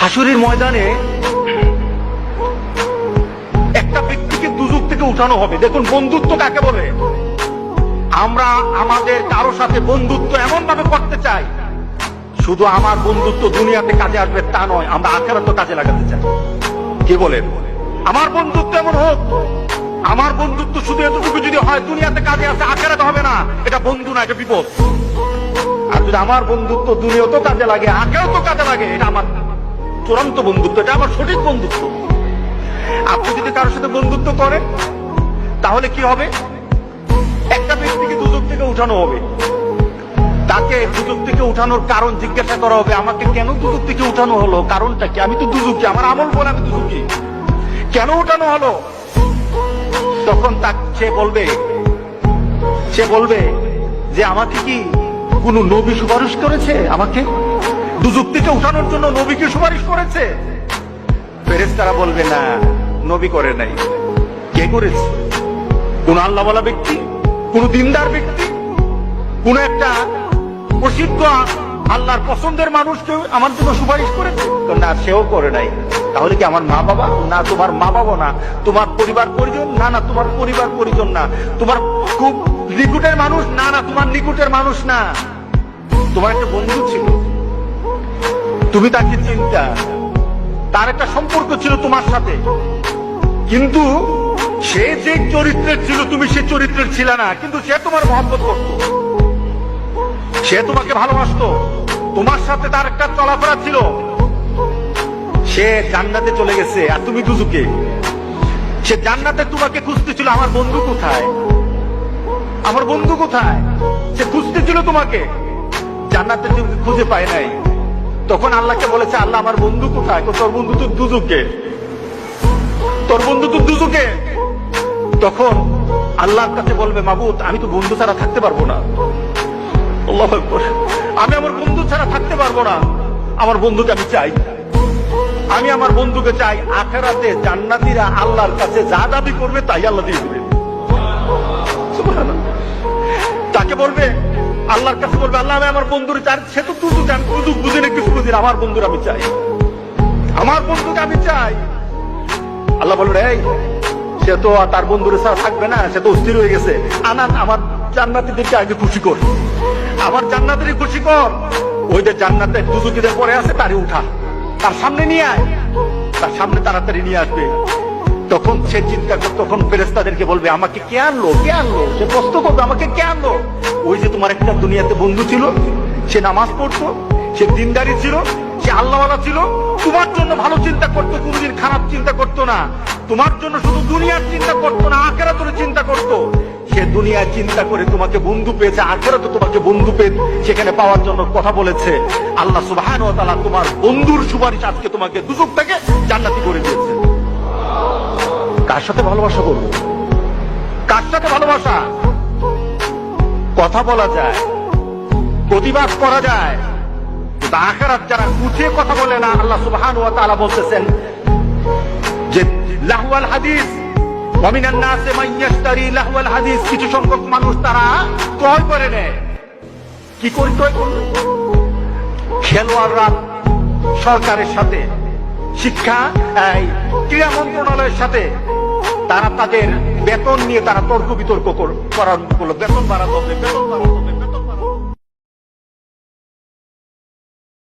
হাসুরের ময়দানে একটা ব্যক্তিকে দুজক থেকে উঠানো হবে। দেখুন বন্ধুত্ব কাকে বলে। আমরা আমাদের কারো সাথে বন্ধুত্ব এমন ভাবে করতে চাই, শুধু আমার বন্ধুত্ব দুনিয়াতে কাজে আসবে তা নয়, আমরা আখিরাতেও কাজে লাগাতে চাই। কি বলেন? আমার বন্ধুত্ব এমন হোক, আমার বন্ধুত্ব শুধু এতটুকু যদি হয় দুনিয়াতে কাজে আসে, আখিরাতে হবে না, এটা বন্ধু না, এটা বিপদ। আর যদি আমার বন্ধুত্ব দুনিয়াতেও কাজে লাগে, আখিরাতেও কাজে লাগে, এটা আমার চূড়ান্ত বন্ধুত্ব, এটা আমার সঠিক বন্ধুত্ব। আপনি যদি কারোর সাথে বন্ধুত্ব করেন তাহলে কি হবে? একটা ব্যক্তিকে দুজক থেকে উঠানো হবে, তাকে দুজক থেকে উঠানোর কারণ জিজ্ঞাসা করা হবে, আমাকে কেন দুজক থেকে উঠানো হলো, কারণটা কি? আমি তো দুজকি, আমার আমল বলে আমি দুজকি, কেন উঠানো হলো? তখন সে বলবে যে আমাকে কি কোন নবী সুপারিশ করেছে? আমাকে দুজক থেকে উঠানোর জন্য নবীকে সুপারিশ করেছে? ফেরেশতারা বলবে না, নবী করে নাই। কে করেছে? কোন আল্লাহওয়ালা ব্যক্তি, কোন দিনদার ব্যক্তি, কোন একটা প্রসিদ্ধ আল্লাহর পছন্দের মানুষকে আমার জন্য সুপারিশ করেছে? না, সেও করে নাই। তাহলে কি আমার মা বাবা? না, তোমার মা বাবা না। তোমার পরিবার পরিজন? না, না, তোমার পরিবার পরিজন না। তোমার খুব নিকটের মানুষ? না, না, তোমার নিকটের মানুষ না। তোমার একটা বন্ধু ছিল, তুমি তাকে চিন্তা, তার একটা সম্পর্ক ছিল তোমার সাথে, কিন্তু সে যে চরিত্রের ছিল তুমি সে চরিত্রের ছিল না, কিন্তু সে তোমার মহব্বত করত, সে তোমাকে ভালোবাসতো, তোমার সাথে তার একটা চলাফেরা ছিল। সে জান্নাতে চলে গেছে আর তুমি দুজকে। সে জান্নাতে তোমাকে খুঁজতেছিল, আমার বন্ধু কোথায়, আমার বন্ধু কোথায়? সে খুঁজতেছিল তোমাকে, জান্নাতে তুমি খুঁজে পায় নাই। তখন আল্লাহকে বলেছে, আল্লাহ আমার বন্ধু কোথায়? তোর বন্ধু তো দুজকে, তোর বন্ধু তো দুজকে। তখন আল্লাহর কাছে বলবে, মাবুদ আমি তো বন্ধু ছাড়া থাকতে পারবো না, আল্লাহু আকবার, আমি আমার বন্ধু ছাড়া থাকতে পারবো না, আমার বন্ধুকে আমি চাই, আমি আমার বন্ধুকে চাই। আখিরাতে জান্নাতীরা আল্লাহর কাছে যা দাবি করবে তাই আল্লাহ দিয়ে দিবেন। সুবহানাল্লাহ। তাকে বলবে, আল্লাহর কাছে বলবে, আল্লাহ আমি আমার বন্ধুর চাই। সে তো দুজক, আমি দুজক বুঝি না, কিছু বুঝি না, আমার বন্ধুর আমি চাই, আমার বন্ধুকে আমি চাই। আল্লাহ বলবে, এই সে তো তার বন্ধুর ছাড়া থাকবে না, সে তো অস্থির হয়ে গেছে, আনান আমার জান্নাতীদেরকে আগে খুশি কর, আমার জান্নাতেরই খুশি কর। ওই যে জান্নাতে দুজকিদের পরে আছে তারই উঠা, তার সামনে নিয়ে আয়, তার সামনে তাড়াতাড়ি নিয়ে আসবে। তখন সে চিন্তা করবে, তখন ফেরেশতাদেরকে বলবে, আমাকে কে আনলো, কে আনলো? সে প্রশ্ন করবে, আমাকে কে আনলো? ওই যে তোমার একটা দুনিয়াতে বন্ধু ছিল, সে নামাজ পড়তো, সে দিনদারি ছিল, সে আল্লাহওয়ালা ছিল, তোমার জন্য ভালো চিন্তা করতো, কোনদিন খারাপ চিন্তা করতো না, তোমার জন্য শুধু দুনিয়ার চিন্তা করতো না, আখিরাতের চিন্তা করতো। সে দুনিয়ার চিন্তা করে তোমাকে বন্ধু পেয়েছে, আখিরাতে তোমাকে বন্ধু পেয়ে সেখানে পাওয়ার জন্য কথা বলেছে। আল্লাহ সুবহানাহু ওয়া তাআলা তোমার বন্ধুর সুপারিশ আজকে তোমাকে দুজক থেকে জান্নাতি করে দিয়েছে। কার সাথে ভালোবাসা করবো? কার সাথে ভালোবাসা? কথা বলা যায়, প্রতিবাদ করা যায়, কিন্তু আখিরাত যারা গুছিয়ে কথা বলে না, আল্লাহ সুবহানাহু ওয়া তাআলা বলতেছেন যে লাহওয়াল হাদিস ওয়া মিনান নাসি মান ইয়াশতারি লাহওয়াল হাদিস, কিছু সংখ্যক মানুষ তারা ক্রয় করে নেয়। কি করে ক্রয় করবে? খেলোয়াড়রা সরকারের সাথে, শিক্ষা ক্রীড়া মন্ত্রণালয়ের সাথে তারা তাদের বেতন নিয়ে তারা তর্ক বিতর্ক করার, বেতন বাড়াতে হবে, বেতন বাড়াতে হবে।